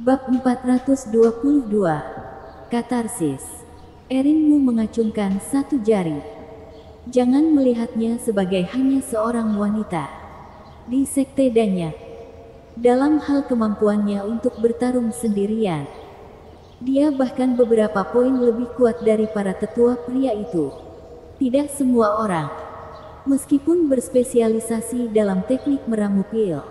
Bab 422. Katarsis. Erinmu mengacungkan satu jari. Jangan melihatnya sebagai hanya seorang wanita di sekte Danyak. Dalam hal kemampuannya untuk bertarung sendirian, dia bahkan beberapa poin lebih kuat dari para tetua pria itu. Tidak semua orang, meskipun berspesialisasi dalam teknik meramu pil,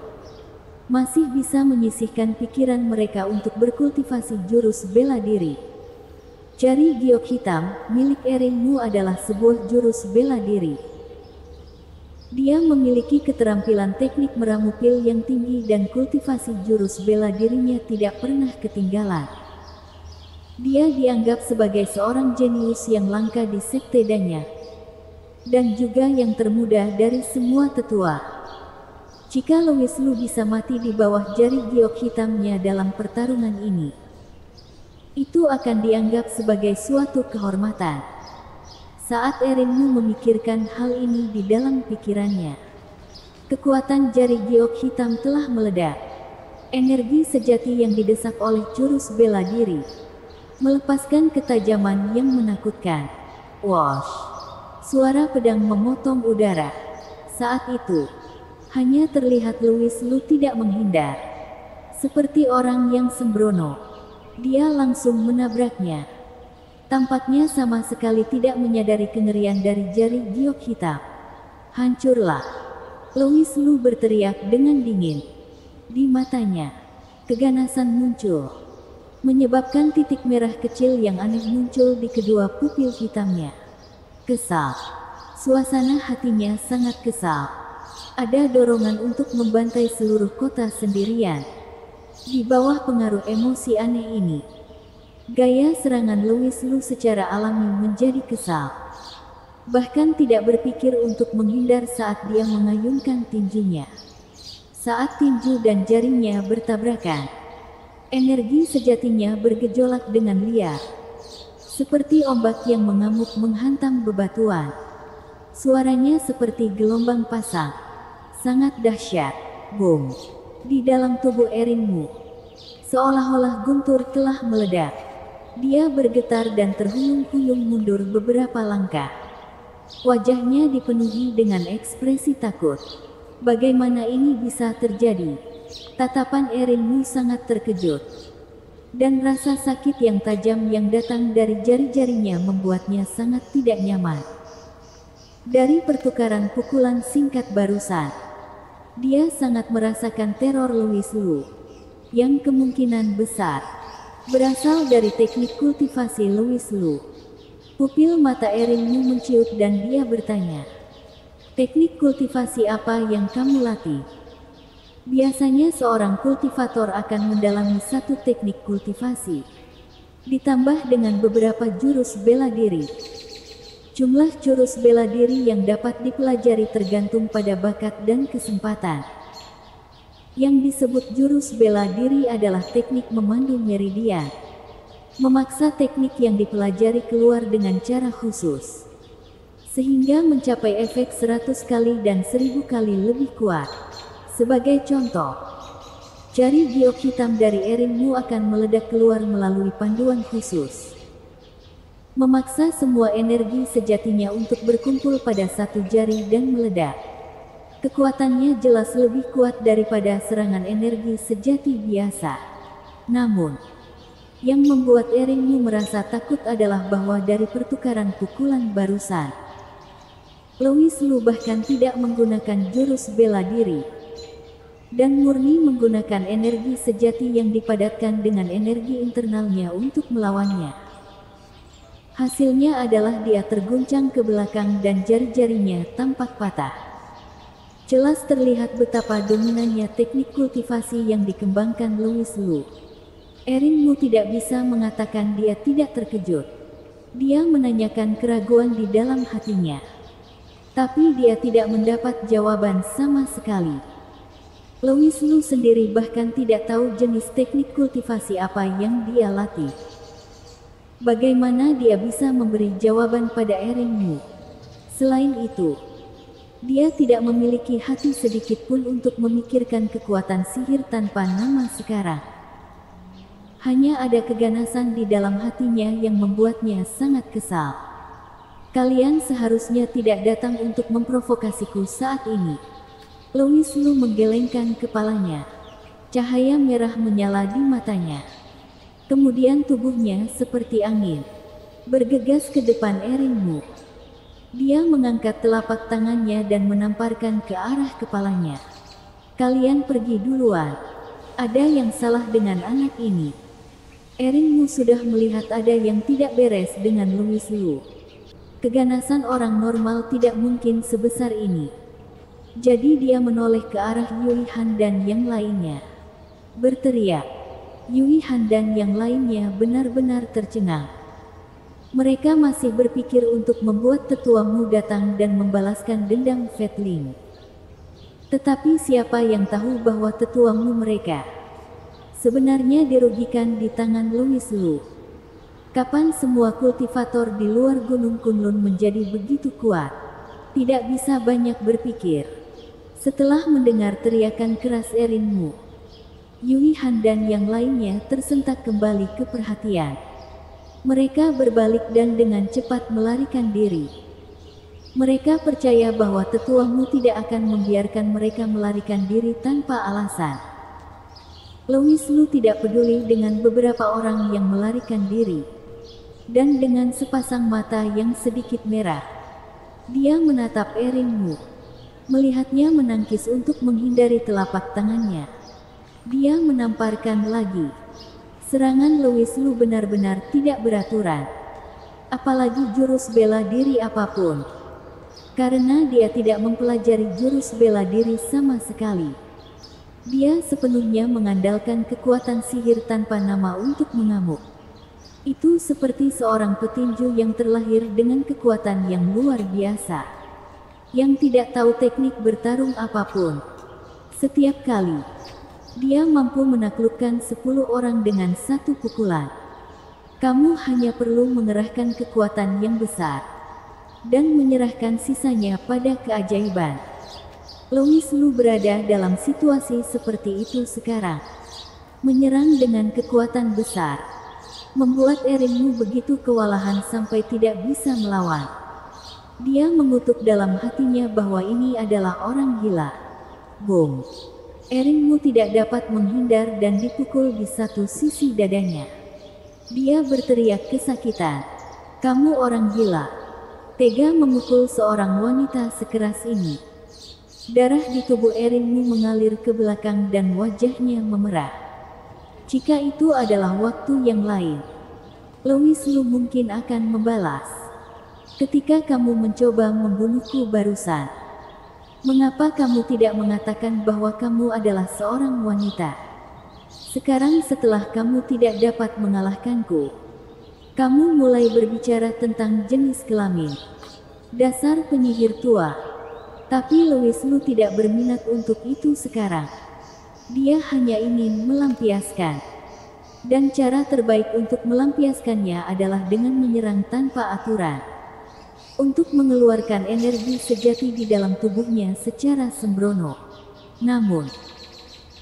masih bisa menyisihkan pikiran mereka untuk berkultivasi jurus bela diri. Jari giok hitam milik Erinmu adalah sebuah jurus bela diri. Dia memiliki keterampilan teknik meramu pil yang tinggi dan kultivasi jurus bela dirinya tidak pernah ketinggalan. Dia dianggap sebagai seorang jenius yang langka di sekte Danyak, dan juga yang termuda dari semua tetua. Jika Louis Lu bisa mati di bawah jari giok hitamnya dalam pertarungan ini, itu akan dianggap sebagai suatu kehormatan. Saat Erinmu memikirkan hal ini di dalam pikirannya, kekuatan jari giok hitam telah meledak. Energi sejati yang didesak oleh jurus bela diri melepaskan ketajaman yang menakutkan. Wosh! Suara pedang memotong udara. Saat itu, hanya terlihat Louis Lu tidak menghindar. Seperti orang yang sembrono, dia langsung menabraknya. Tampaknya sama sekali tidak menyadari kengerian dari jari giok hitam. Hancurlah! Louis Lu berteriak dengan dingin. Di matanya, keganasan muncul, menyebabkan titik merah kecil yang aneh muncul di kedua pupil hitamnya. Kesal. Suasana hatinya sangat kesal. Ada dorongan untuk membantai seluruh kota sendirian. Di bawah pengaruh emosi aneh ini, gaya serangan Louis Lu secara alami menjadi kesal. Bahkan tidak berpikir untuk menghindar saat dia mengayunkan tinjunya. Saat tinju dan jarinya bertabrakan, energi sejatinya bergejolak dengan liar, seperti ombak yang mengamuk menghantam bebatuan. Suaranya seperti gelombang pasang. Sangat dahsyat. Boom! Di dalam tubuh Erinmu, seolah-olah guntur telah meledak. Dia bergetar dan terhuyung-huyung mundur beberapa langkah. Wajahnya dipenuhi dengan ekspresi takut. Bagaimana ini bisa terjadi? Tatapan Erinmu sangat terkejut, dan rasa sakit yang tajam yang datang dari jari-jarinya membuatnya sangat tidak nyaman. Dari pertukaran pukulan singkat barusan, dia sangat merasakan teror Louis Lu, yang kemungkinan besar berasal dari teknik kultivasi Louis Lu. Pupil mata Erinmu menciut dan dia bertanya, "Teknik kultivasi apa yang kamu latih?" Biasanya seorang kultivator akan mendalami satu teknik kultivasi, ditambah dengan beberapa jurus bela diri. Jumlah jurus bela diri yang dapat dipelajari tergantung pada bakat dan kesempatan. Yang disebut jurus bela diri adalah teknik memandu meridian, memaksa teknik yang dipelajari keluar dengan cara khusus, sehingga mencapai efek 100 kali dan 1000 kali lebih kuat. Sebagai contoh, jari giok hitam dari Erinmu akan meledak keluar melalui panduan khusus, memaksa semua energi sejatinya untuk berkumpul pada satu jari dan meledak. Kekuatannya jelas lebih kuat daripada serangan energi sejati biasa. Namun, yang membuat Erinmu merasa takut adalah bahwa dari pertukaran pukulan barusan, Louis Lu bahkan tidak menggunakan jurus bela diri, dan murni menggunakan energi sejati yang dipadatkan dengan energi internalnya untuk melawannya. Hasilnya adalah dia terguncang ke belakang dan jari-jarinya tampak patah. Jelas terlihat betapa dominannya teknik kultivasi yang dikembangkan Louis Lu. Erinmu tidak bisa mengatakan dia tidak terkejut. Dia menanyakan keraguan di dalam hatinya, tapi dia tidak mendapat jawaban sama sekali. Louis Lu sendiri bahkan tidak tahu jenis teknik kultivasi apa yang dia latih. Bagaimana dia bisa memberi jawaban pada Erinmu? Selain itu, dia tidak memiliki hati sedikit pun untuk memikirkan kekuatan sihir tanpa nama sekarang. Hanya ada keganasan di dalam hatinya yang membuatnya sangat kesal. Kalian seharusnya tidak datang untuk memprovokasiku saat ini. Louis Lu menggelengkan kepalanya. Cahaya merah menyala di matanya. Kemudian tubuhnya seperti angin bergegas ke depan Erin Mu. Dia mengangkat telapak tangannya dan menamparkan ke arah kepalanya. Kalian pergi duluan. Ada yang salah dengan anak ini. Erin Mu sudah melihat ada yang tidak beres dengan Louis Lu. Keganasan orang normal tidak mungkin sebesar ini. Jadi dia menoleh ke arah Yui Han dan yang lainnya. Berteriak. Yui Han dan yang lainnya benar-benar tercengang. Mereka masih berpikir untuk membuat Tetua Mu datang dan membalaskan dendam Fat Ling. Tetapi siapa yang tahu bahwa Tetua Mu mereka sebenarnya dirugikan di tangan Louis Lu. Kapan semua kultivator di luar Gunung Kunlun menjadi begitu kuat? Tidak bisa banyak berpikir. Setelah mendengar teriakan keras Erin Mu, Yui Han dan yang lainnya tersentak kembali ke perhatian. Mereka berbalik dan dengan cepat melarikan diri. Mereka percaya bahwa Tetua Mu tidak akan membiarkan mereka melarikan diri tanpa alasan. Louis Lu tidak peduli dengan beberapa orang yang melarikan diri. Dan dengan sepasang mata yang sedikit merah, dia menatap Erin Mu. Melihatnya menangkis untuk menghindari telapak tangannya. Dia menamparkan lagi. Serangan Louis Lu benar-benar tidak beraturan. Apalagi jurus bela diri apapun. Karena dia tidak mempelajari jurus bela diri sama sekali. Dia sepenuhnya mengandalkan kekuatan sihir tanpa nama untuk mengamuk. Itu seperti seorang petinju yang terlahir dengan kekuatan yang luar biasa. Yang tidak tahu teknik bertarung apapun. Setiap kali, dia mampu menaklukkan 10 orang dengan satu pukulan. Kamu hanya perlu mengerahkan kekuatan yang besar. Dan menyerahkan sisanya pada keajaiban. Louis Lu berada dalam situasi seperti itu sekarang. Menyerang dengan kekuatan besar. Membuat Erin Mu begitu kewalahan sampai tidak bisa melawan. Dia mengutuk dalam hatinya bahwa ini adalah orang gila. Boom. Erin Mu tidak dapat menghindar dan dipukul di satu sisi dadanya. Dia berteriak kesakitan. Kamu orang gila. Tega memukul seorang wanita sekeras ini. Darah di tubuh Erin Mu mengalir ke belakang dan wajahnya memerah. Jika itu adalah waktu yang lain, Louis Lu mungkin akan membalas. Ketika kamu mencoba membunuhku barusan, mengapa kamu tidak mengatakan bahwa kamu adalah seorang wanita? Sekarang setelah kamu tidak dapat mengalahkanku, kamu mulai berbicara tentang jenis kelamin. Dasar penyihir tua. Tapi Louis Lu tidak berminat untuk itu sekarang. Dia hanya ingin melampiaskan. Dan cara terbaik untuk melampiaskannya adalah dengan menyerang tanpa aturan. Untuk mengeluarkan energi sejati di dalam tubuhnya secara sembrono. Namun,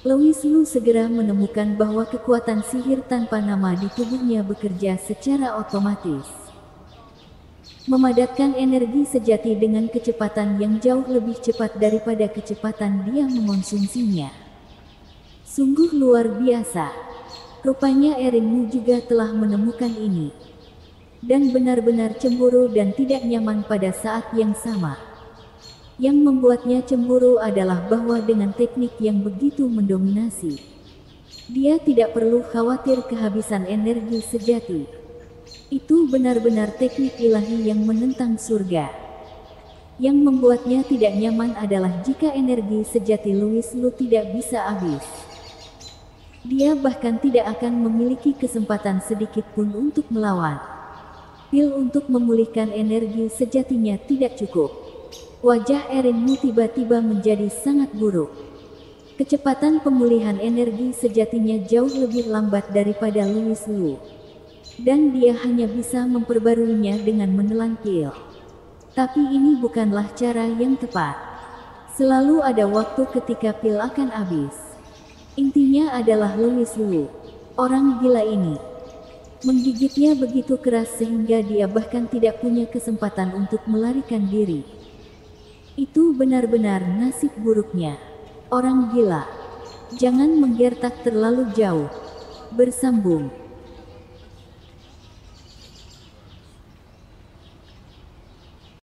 Louis Lu segera menemukan bahwa kekuatan sihir tanpa nama di tubuhnya bekerja secara otomatis. Memadatkan energi sejati dengan kecepatan yang jauh lebih cepat daripada kecepatan dia mengonsumsinya. Sungguh luar biasa. Rupanya Erin Mu juga telah menemukan ini. Dan benar-benar cemburu dan tidak nyaman pada saat yang sama. Yang membuatnya cemburu adalah bahwa dengan teknik yang begitu mendominasi, dia tidak perlu khawatir kehabisan energi sejati. Itu benar-benar teknik ilahi yang menentang surga. Yang membuatnya tidak nyaman adalah jika energi sejati Louis Lu tidak bisa habis. Dia bahkan tidak akan memiliki kesempatan sedikit pun untuk melawan. Pil untuk memulihkan energi sejatinya tidak cukup. Wajah Erin Mu tiba-tiba menjadi sangat buruk. Kecepatan pemulihan energi sejatinya jauh lebih lambat daripada Louis Lu. Dan dia hanya bisa memperbaruinya dengan menelan pil. Tapi ini bukanlah cara yang tepat. Selalu ada waktu ketika pil akan habis. Intinya adalah Louis Lu. Orang gila ini menggigitnya begitu keras sehingga dia bahkan tidak punya kesempatan untuk melarikan diri. Itu benar-benar nasib buruknya. Orang gila. Jangan menggertak terlalu jauh. Bersambung.